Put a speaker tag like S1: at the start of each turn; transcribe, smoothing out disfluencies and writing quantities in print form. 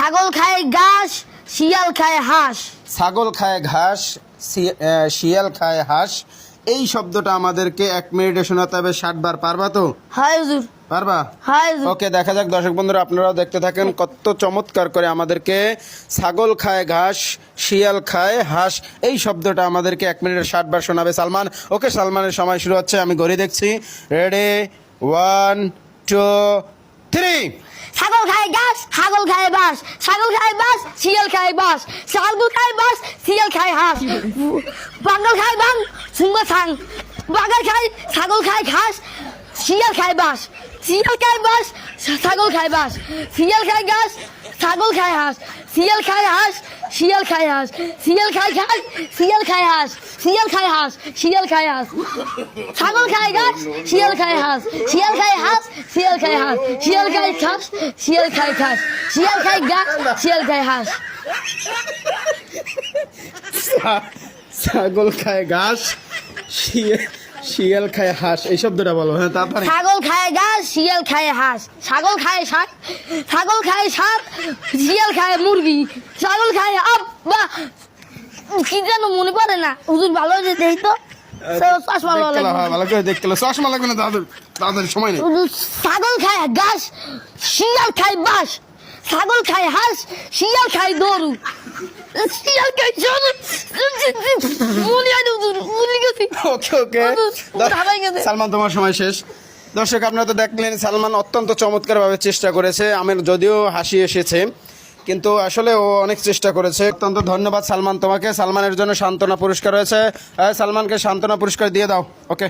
S1: ছাগল খায় ঘাস, শিয়াল খায় হাঁস।
S2: ছাগল খায় ঘাস, শিয়াল খায় হাঁস। এই শব্দটা আমাদেরকে 1 মিনিটে শোনাতে হবে 60 বার। পারবা তো?
S1: হয় হুজুর,
S2: পারবা?
S1: হয় হুজুর।
S2: ওকে, দেখা যাক। দর্শক বন্ধুরা, আপনারাও দেখতে থাকেন কত চমৎকার করে আমাদেরকে ছাগল খায় ঘাস, শিয়াল খায় হাঁস এই শব্দটা আমাদেরকে 1 মিনিটে 60 বার শোনাবে সালমান। ওকে, সালমানের সময় শুরু হচ্ছে। আমি ঘড়ি দেখছি। রেডি, 1 2 3।
S1: ছাগল খায় ঘাস, ছাগল খায় বাস, ছাগল খায় বাস, শিয়াল খায় বাস, ছাগল খায় বাস, শিয়াল খায় হাঁস। বাঙ্গাল খায় বাং, সুঙ্গা ছাং। বাঙ্গাল খায়, ছাগল খায় ঘাস, শিয়াল খায় বাস, শিয়াল খায় বাস, ছাগল খায় বাস, শিয়াল খায় ঘাস, ছাগল খায় হাঁস, শিয়াল খায় হাঁস, শিয়াল খায় হাঁস, শিয়াল খায় ঘাস, শিয়াল খায় হাঁস, শিয়াল খায় হাঁস, শিয়াল খায় হাঁস। ছাগল খায় ঘাস, শিয়াল খায় হাঁস, শিয়াল খায় হাঁস, শিয়াল খায় হাঁস, শিয়াল খায় ঘাস, শিয়াল খায় ঘাস, শিয়াল খায় ঘাস, শিয়াল খায় হাঁস।
S2: ছাগল খায় ঘাস, শিয়াল খায় হাঁস এই শব্দটা বলো। হ্যাঁ, তারপরে
S1: ছাগল খায় ঘাস, শিয়াল খায় হাঁস, ছাগল খায় শাক, ছাগল খায় সাপ, শিয়াল খায় মুরগি, ছাগল খায় আব্বা কি যেন মনে পড়ে না হুজুর, ভালো হয়েছে দেই তো। চশমা ভালো
S2: দেখতে
S1: লাগবে।
S2: হ্যাঁ, ভালো করে দেখতে হলো। চশমা লাগবে না দাদুর, দাদুর সময় নেই।
S1: হুজুর, ছাগল খায় ঘাস, শিয়াল খায় বাস, ছাগল খায় হাঁস, শিয়াল খায় গরু, শিয়াল খায় গরু। মনে হয় না হুজুর, ভুলে গেছি।
S2: ওকে ওকে,
S1: হুজুর, হারাই গেছে।
S2: সালমান তোমার সময় শেষ। দর্শক, আপনারা তো দেখলেন সালমান অত্যন্ত চমৎকারভাবে চেষ্টা করেছে। আমার যদিও হাসি এসেছে, কিন্তু আসলে ও অনেক চেষ্টা করেছে। অত্যন্ত ধন্যবাদ সালমান তোমাকে। সালমানের জন্য সান্ত্বনা পুরস্কার রয়েছে। সালমানকে সান্ত্বনা পুরস্কার দিয়ে দাও। ওকে।